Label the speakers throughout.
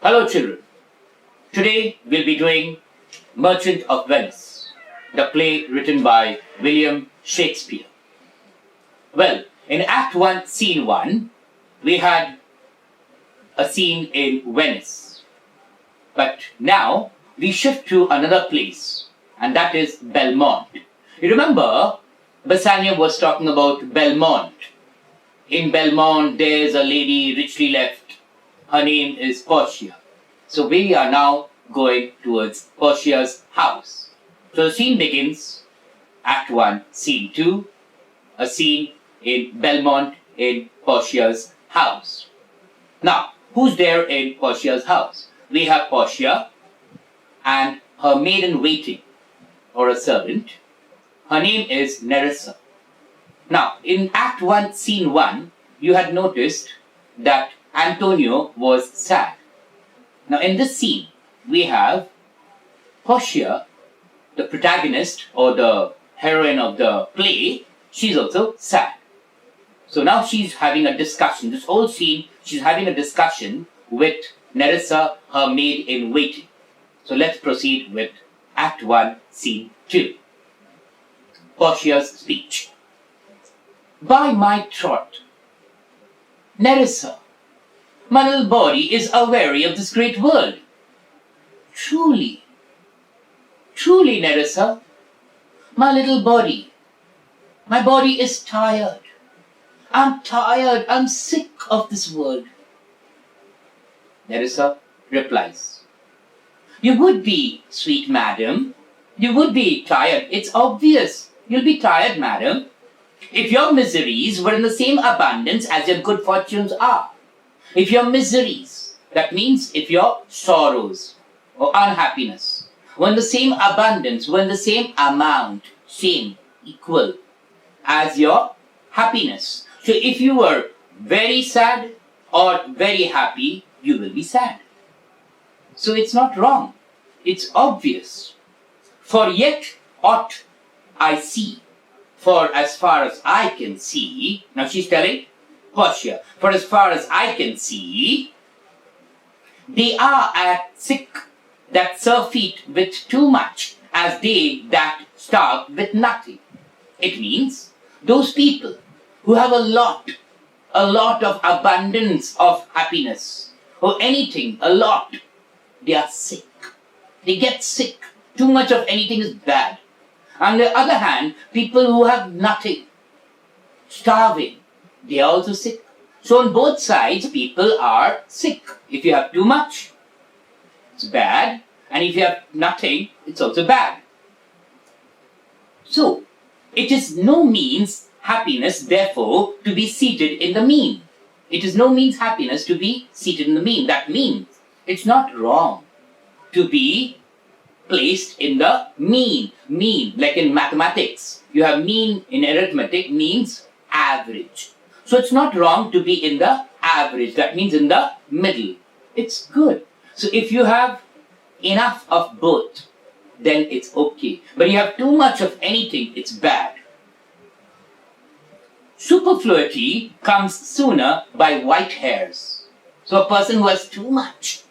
Speaker 1: Hello children, today we'll be doing Merchant of Venice, the play written by William Shakespeare. Well, in Act 1, Scene 1, we had a scene in Venice. But now we shift to another place, and that is Belmont. You remember, Bassanio was talking about Belmont. In Belmont, there's a lady richly left. Her name is Portia. So we are now going towards Portia's house. So the scene begins, Act 1, Scene 2, a scene in Belmont in Portia's house. Now, who's there in Portia's house? We have Portia and her maid-in-waiting, or a servant. Her name is Nerissa. Now, in Act 1, Scene 1, you had noticed that Antonio was sad. Now, in this scene, we have Portia, the protagonist or the heroine of the play. She's also sad. So now she's having a discussion. This whole scene, she's having a discussion with Nerissa, her maid-in-waiting. So let's proceed with Act 1, Scene 2. Portia's speech. By my troth, Nerissa, my little body is aweary of this great world. Truly, Nerissa, my little body, my body is tired. I'm tired, I'm sick of this world. Nerissa replies, you would be, sweet madam, you would be tired. It's obvious. You'll be tired, madam, if your miseries were in the same abundance as your good fortunes are. If your miseries, that means if your sorrows or unhappiness were in the same abundance, were in the same amount, same, equal as your happiness. So if you were very sad or very happy, you will be sad. So it's not wrong. It's obvious. For yet ought I see, for as far as I can see, now she's telling Portia, for as far as I can see, they are at sick that surfeit with too much, as they that starve with nothing. It means those people who have a lot of abundance of happiness, or anything, a lot, they are sick. They get sick. Too much of anything is bad. On the other hand, people who have nothing, starving, they are also sick. So on both sides, people are sick. If you have too much, it's bad. And if you have nothing, it's also bad. So, it is no means happiness, therefore, to be seated in the mean. It is no means happiness to be seated in the mean. That means it's not wrong to be placed in the mean. Mean, like in mathematics. You have mean in arithmetic means average. So it's not wrong to be in the average. That means in the middle. It's good. So if you have enough of both, then it's okay. But you have too much of anything, it's bad. Superfluity comes sooner by white hairs. So a person who has too much,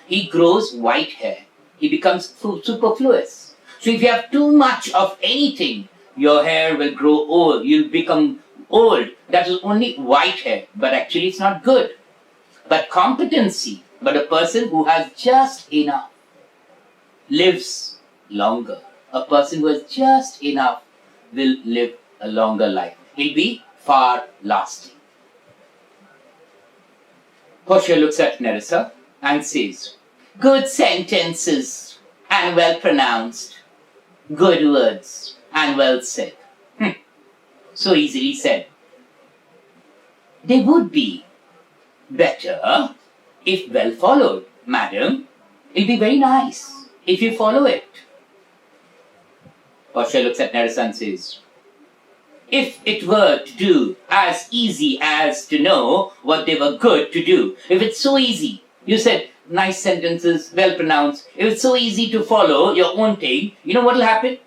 Speaker 1: he grows white hair. He becomes superfluous. So if you have too much of anything, your hair will grow old. You'll become old. That is only white hair, but actually it's not good. But competency, but a person who has just enough lives longer. A person who has just enough will live a longer life. He'll be far lasting. Portia looks at Nerissa and says, good sentences and well pronounced. Good words and well said. So easily said. They would be better if well followed, madam. It'll be very nice if you follow it. Portia looks at Nerissa and says, if it were to do as easy as to know what they were good to do, if it's so easy, you said nice sentences, well pronounced, if it's so easy to follow your own thing, you know what will happen?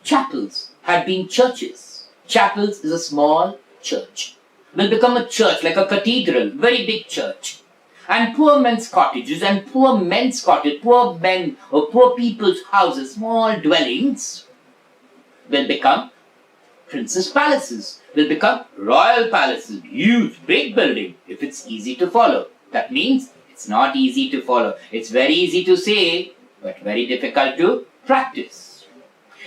Speaker 1: Chapels had been churches. Chapels is a small church. Will become a church, like a cathedral, very big church. And poor men's cottages and poor men's cottage, poor men or poor people's houses, small dwellings, will become princess palaces, will become royal palaces, huge, big building, if it's easy to follow. That means it's not easy to follow. It's very easy to say, but very difficult to practice.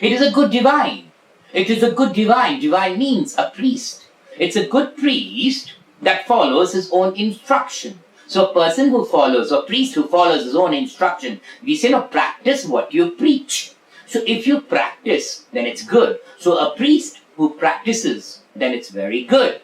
Speaker 1: It is a good divine. It is a good divine. Divine means a priest. It's a good priest that follows his own instruction. So a person who follows, or priest who follows his own instruction, we say, no, practice what you preach. So if you practice, then it's good. So a priest who practices, then it's very good.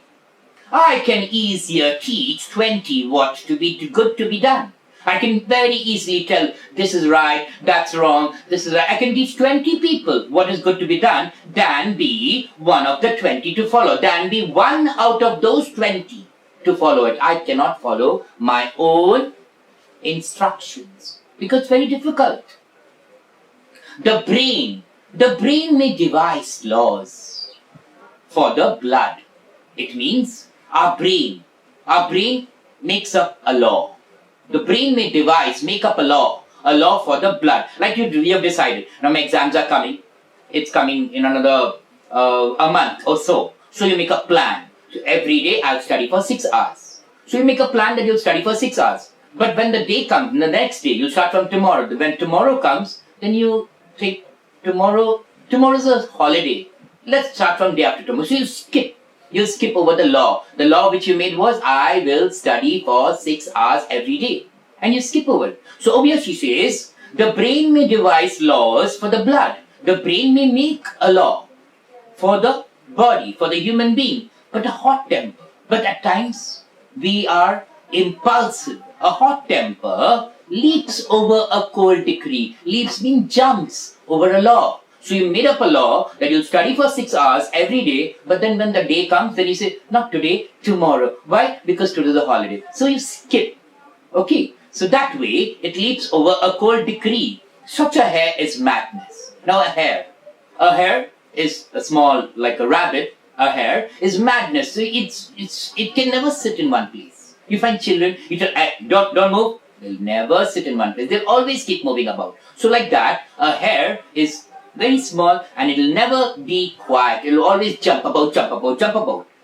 Speaker 1: I can easier teach 20 what to be good to be done. I can very easily tell this is right, that's wrong, this is right. I can teach 20 people what is good to be done than be one of the 20 to follow, than be one out of those 20 to follow it. I cannot follow my own instructions because it's very difficult. The brain may devise laws for the blood. It means our brain makes up a law. The brain may make up a law for the blood. Like you have decided, now my exams are coming. It's coming in another a month or so. So you make a plan. So every day I'll study for 6 hours. So you make a plan that you'll study for 6 hours. But when the day comes, the next day, you'll start from tomorrow. When tomorrow comes, then you think tomorrow's a holiday. Let's start from day after tomorrow. So you'll skip over the law. The law which you made was, I will study for 6 hours every day. And you skip over it. So over here she says, the brain may devise laws for the blood. The brain may make a law for the body, for the human being. But a hot temper. But at times, we are impulsive. A hot temper leaps over a cold decree. Leaps means jumps over a law. So you made up a law that you'll study for 6 hours every day, but then when the day comes, then you say, not today, tomorrow. Why? Because today's a holiday. So you skip. Okay. So that way, it leaps over a cold decree. Such a hare is madness. Now a hare is a small, like a rabbit. A hare is madness. So it can never sit in one place. You find children, you tell, don't move. They'll never sit in one place. They'll always keep moving about. So like that, a hare is very small and it'll never be quiet. It'll always jump about.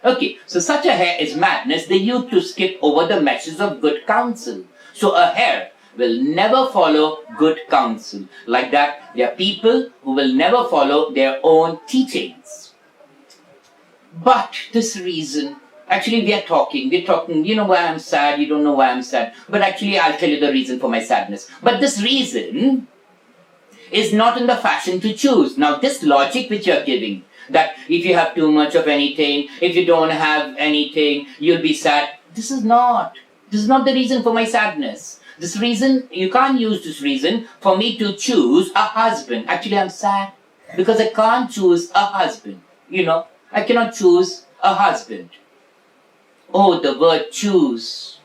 Speaker 1: Okay, so such a hare is madness. They used to skip over the meshes of good counsel. So a hare will never follow good counsel. Like that, there are people who will never follow their own teachings. But this reason, actually we're talking, you know why I'm sad, you don't know why I'm sad. But actually I'll tell you the reason for my sadness. But this reason is not in the fashion to choose. Now this logic which you're giving, that if you have too much of anything, if you don't have anything, you'll be sad. This is not the reason for my sadness. This reason, you can't use this reason for me to choose a husband. Actually I'm sad because I can't choose a husband. I cannot choose a husband. Oh, the word choose.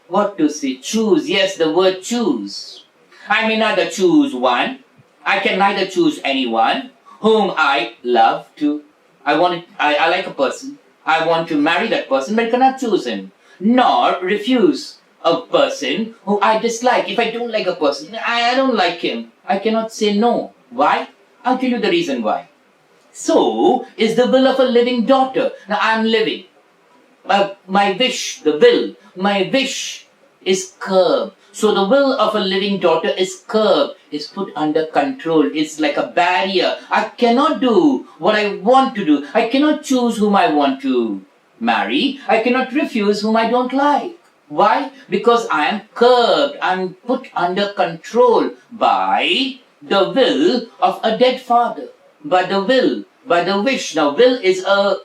Speaker 1: What to say? Choose. Yes, the word choose. I may neither choose one. I can neither choose anyone whom I love to. I like a person. I want to marry that person, but I cannot choose him. Nor refuse a person who I dislike. If I don't like a person, I don't like him. I cannot say no. Why? I'll tell you the reason why. So is the will of a living daughter. Now I am living. My wish is curbed. So the will of a living daughter is curbed, is put under control. It's like a barrier. I cannot do what I want to do. I cannot choose whom I want to marry. I cannot refuse whom I don't like. Why? Because I am curbed. I am put under control by the will of a dead father. By the wish. Now, will is a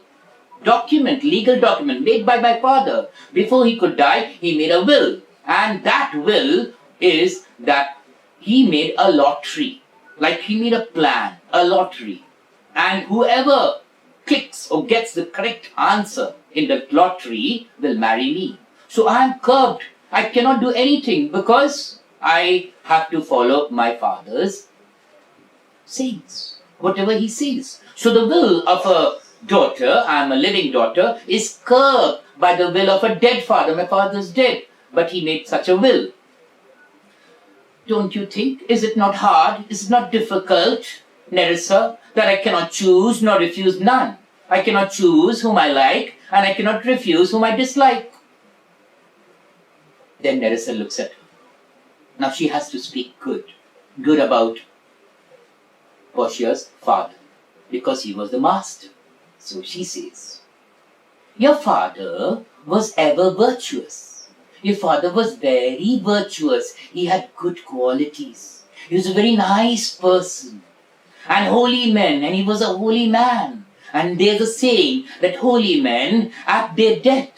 Speaker 1: document, legal document made by my father. Before he could die, he made a will. And that will is that he made a lottery. Like he made a plan, a lottery. And whoever clicks or gets the correct answer in the lottery will marry me. So I am curbed. I cannot do anything because I have to follow my father's sayings. Whatever he says. So the will of a daughter, I am a living daughter, is curbed by the will of a dead father. My father is dead. but he made such a will. Don't you think? Is it not hard? Is it not difficult, Nerissa, that I cannot choose nor refuse none? I cannot choose whom I like, and I cannot refuse whom I dislike. Then Nerissa looks at her. Now she has to speak good about Portia's father, because he was the master. So she says, your father was ever virtuous. Your father was very virtuous. He had good qualities. He was a very nice person. And holy men, and he was a holy man. And there's a saying that holy men at their death,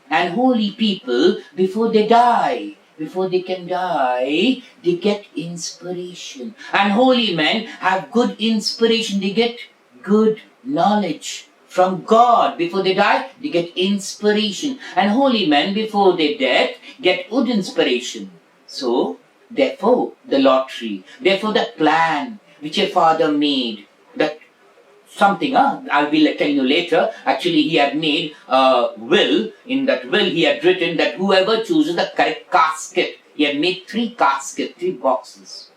Speaker 1: and holy people before they die, before they can die, they get inspiration. And holy men have good inspiration. They get good knowledge from God. Before they die, they get inspiration. And holy men before their death get good inspiration. So, therefore, the lottery, therefore the plan which your father made, that something, I will tell you later, actually he had made a will. In that will he had written that whoever chooses the correct casket, he had made 3 caskets, 3 boxes.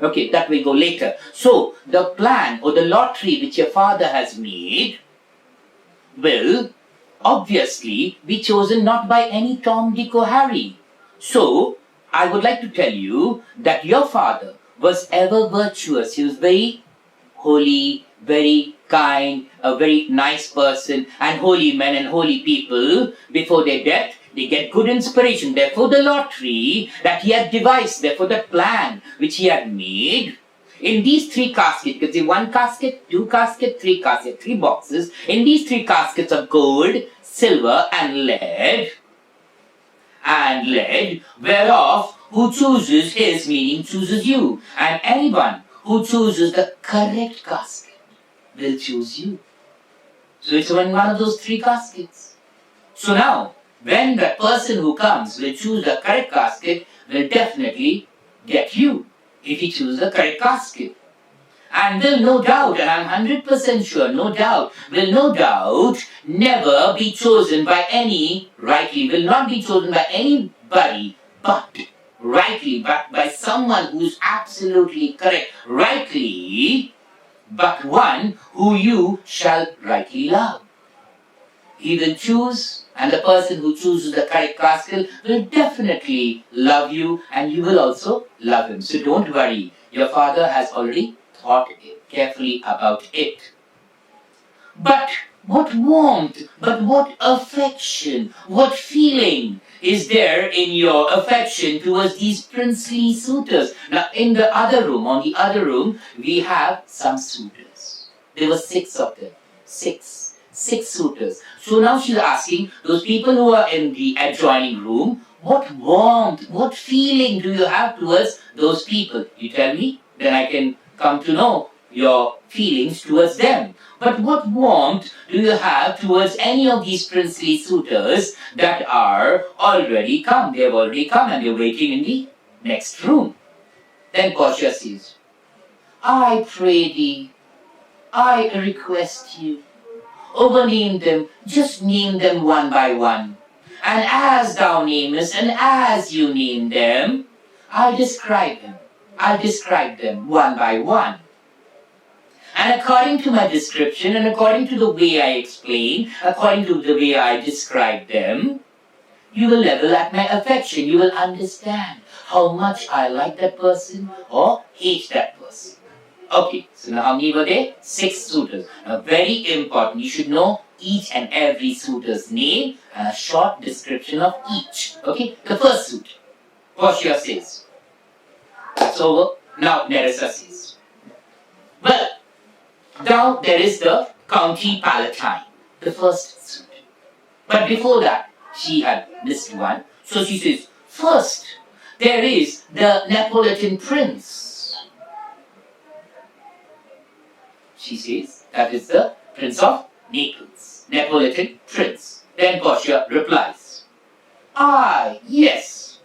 Speaker 1: Okay, that will go later. So, the plan or the lottery which your father has made will obviously be chosen not by any Tom, Dick or Harry. So, I would like to tell you that your father was ever virtuous. He was very holy, very kind, a very nice person, and holy men and holy people, before their death, they get good inspiration. Therefore, the lottery that he had devised, therefore the plan which he had made, in these 3 caskets, because the 1 casket, 2 casket, 3 casket, 3 boxes, in these 3 caskets of gold, silver and lead, whereof who chooses his, meaning chooses you, and anyone who chooses the correct casket will choose you. So it's in one of those 3 caskets. So now, when the person who comes will choose the correct casket, will definitely get you, if he chooses the correct casket. And will no doubt, and I'm 100% sure, no doubt, will no doubt never be chosen by any, rightly, will not be chosen by anybody, but rightly, but by someone who's absolutely correct, rightly, but one who you shall rightly love. He will choose, and the person who chooses the correct casket will definitely love you, and you will also love him. So don't worry, your father has already thought carefully about it. But what warmth, but what affection, what feeling is there in your affection towards these princely suitors? Now, in the other room, on the other room, we have some suitors. There were 6 of them. 6 suitors. So now she's asking those people who are in the adjoining room, what warmth, what feeling do you have towards those people? You tell me, then I can come to know your feelings towards them. But what warmth do you have towards any of these princely suitors that are already come? They have already come and they're waiting in the next room. Then Portia says, I pray thee, I request you, overname them, just name them one by one. And as thou namest and as you name them, I'll describe them one by one. And according to my description and according to the way I explain, according to the way I describe them, you will level at my affection. You will understand how much I like that person or hate that person. Okay, so now how many were there? 6 suitors. Now very important, you should know each and every suitor's name and a short description of each. Okay, the first suitor, Portia says. That's over. Now Nerissa says, well, now there is the County Palatine, the first suitor. But before that, she had missed one. So she says, first, there is the Neapolitan Prince. She says, that is the Prince of Naples, Neapolitan Prince. Then Portia replies, ah, yes,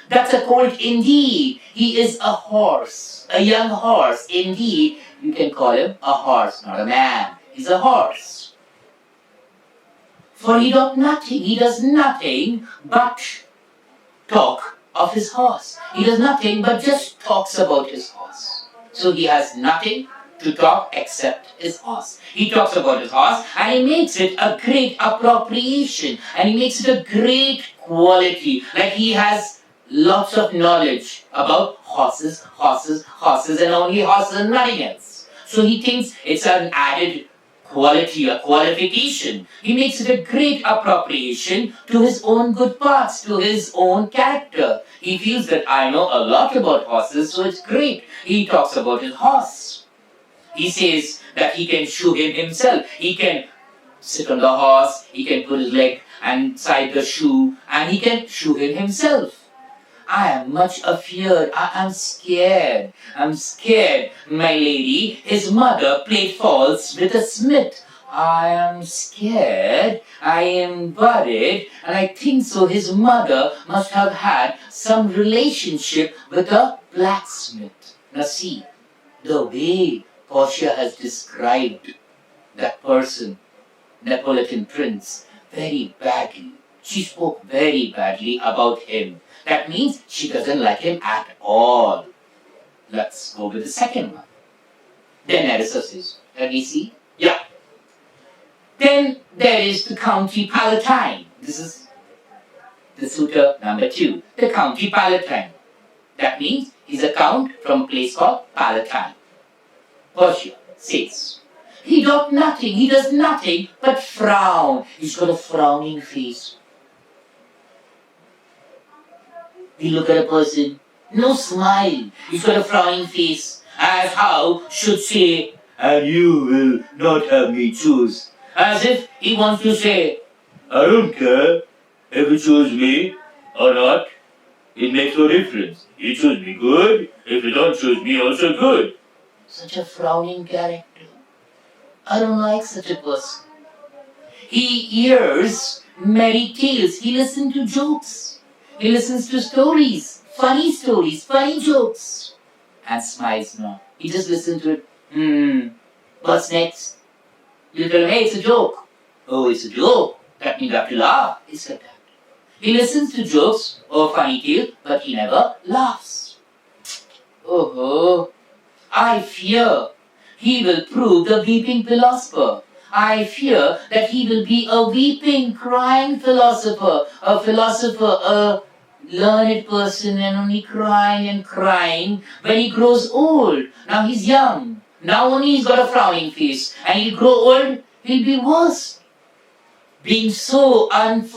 Speaker 1: that's a colt indeed. He is a horse, a young horse indeed. You can call him a horse, not a man. He's a horse. For he does nothing but talk of his horse. He does nothing but just talks about his horse. So he has nothing to talk except his horse. He talks about his horse and he makes it a great appropriation and he makes it a great quality. Like he has lots of knowledge about horses and only horses and nothing else. So he thinks it's an added quality, a qualification. He makes it a great appropriation to his own good parts, to his own character. He feels that I know a lot about horses, so it's great. He talks about his horse. He says that he can shoe him himself. He can sit on the horse, he can put his leg inside the shoe, and he can shoe him himself. I am much afeard. I am scared. I'm scared, my lady. His mother played false with a smith. I am scared. I am worried. And I think so his mother must have had some relationship with a blacksmith. Now see, the way Portia has described that person, Neapolitan prince, very badly. She spoke very badly about him. That means she doesn't like him at all. Let's go with the second one. Then Nerissa says, can we see? Yeah. Then there is the County Palatine. This is the suitor number 2. The County Palatine. That means he's a count from a place called Palatine. Portia says, he doth nothing, he does nothing but frown. He's got a frowning face. We look at a person, no smile. He's got a frowning face, as how should say, and you will not have me choose. As if he wants to say, I don't care if you choose me or not. It makes no difference. You choose me good, if you don't choose me also good. Such a frowning character. I don't like such a person. He hears merry tales. He listens to jokes. He listens to stories, funny jokes, and smiles not. He just listens to it. What's next? You tell him, hey, it's a joke. Oh, it's a joke. That means you have to laugh. It's like that. He listens to jokes or funny tales, but he never laughs. Oh, I fear he will prove the weeping philosopher. I fear that he will be a weeping, crying philosopher, a learned person and only crying and crying when he grows old. Now he's young. Now only he's got a frowning face. And he'll grow old, he'll be worse. Being so unmanly,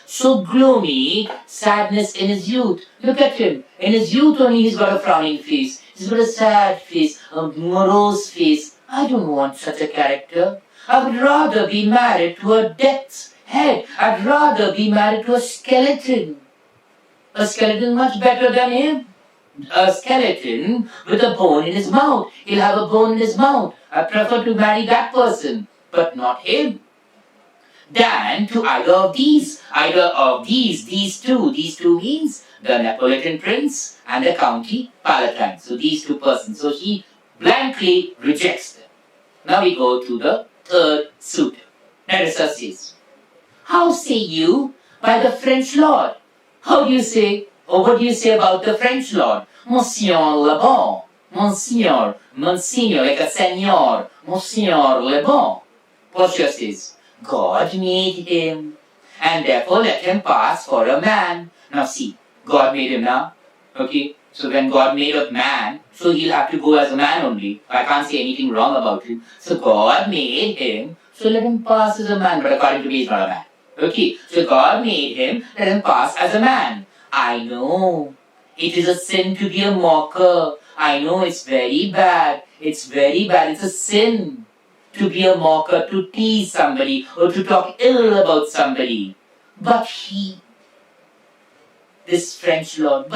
Speaker 1: so gloomy, sadness in his youth. Look at him. In his youth only he's got a frowning face. He's got a sad face, a morose face. I don't want such a character. I would rather be married to a death's head. I'd rather be married to a skeleton. A skeleton much better than him. A skeleton with a bone in his mouth. He'll have a bone in his mouth. I prefer to marry that person, but not him. Than to either of these. These two. These two means the Neapolitan prince and the County Palatine. So these two persons. So he blankly rejects them. Now we go to the third suitor. Nerissa says, how say you by the French lord? How do you say, or what do you say about the French lord? Monsieur le Bon. Monsieur, like a seigneur. Monsieur le Bon. Portia says, God made him, and therefore let him pass for a man. Now see, God made him now. Okay, so when God made a man, so he'll have to go as a man only. I can't say anything wrong about him. So God made him, so let him pass as a man, but according to me he's not a man. Okay, so God made him, let him pass as a man. I know, it is a sin to be a mocker. I know it's very bad. It's a sin to be a mocker, to tease somebody, or to talk ill about somebody. But he, this French lord,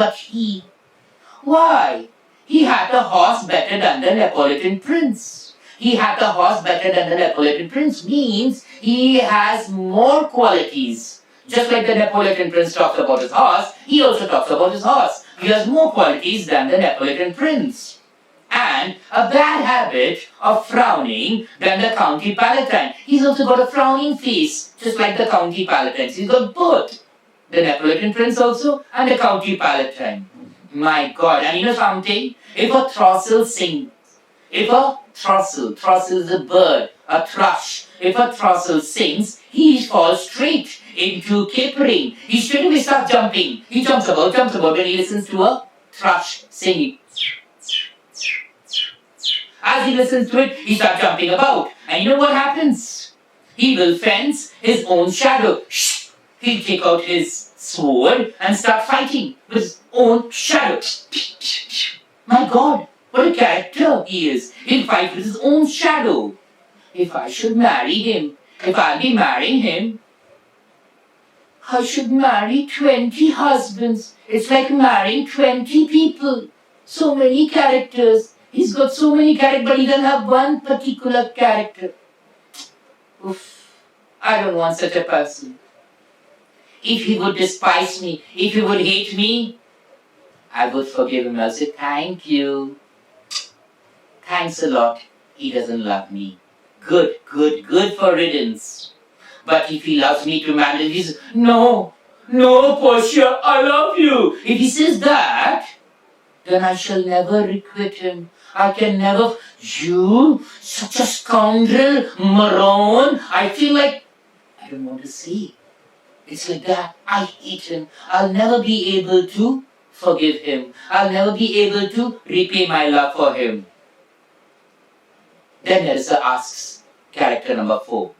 Speaker 1: why? He had a horse better than the Neapolitan prince. He had a horse better than the Neapolitan prince means he has more qualities. Just like the Neapolitan prince talks about his horse, he also talks about his horse. He has more qualities than the Neapolitan prince. and a bad habit of frowning than the County Palatine. He's also got a frowning face, just like the County Palatines. He's got both. The Neapolitan Prince also, and the County Palatine. My God, and you know something? If a throstle sings, if a throstle is a bird, a thrush, if a throstle sings, he falls straight into capering. He straight away starts jumping. He jumps about when he listens to a thrush singing. As he listens to it, he starts jumping about. And you know what happens? He will fence his own shadow. He'll take out his sword and start fighting with his own shadow. My God, what a character he is. He'll fight with his own shadow. If I should marry him, if I'll be marrying him, I should marry 20 husbands. It's like marrying 20 people. So many characters. He's got so many characters, but he doesn't have one particular character. Oof, I don't want such a person. If he would despise me, if he would hate me, I would forgive him. I'll say, thank you. Thanks a lot. He doesn't love me. Good for riddance. But if he loves me to marry, he says, no, Portia, I love you. If he says that, then I shall never requite him. I can never, you, such a scoundrel, moron. I feel like, I don't want to say. It's like that. I hate him. I'll never be able to forgive him. I'll never be able to repay my love for him. Then Nerissa asks character number 4.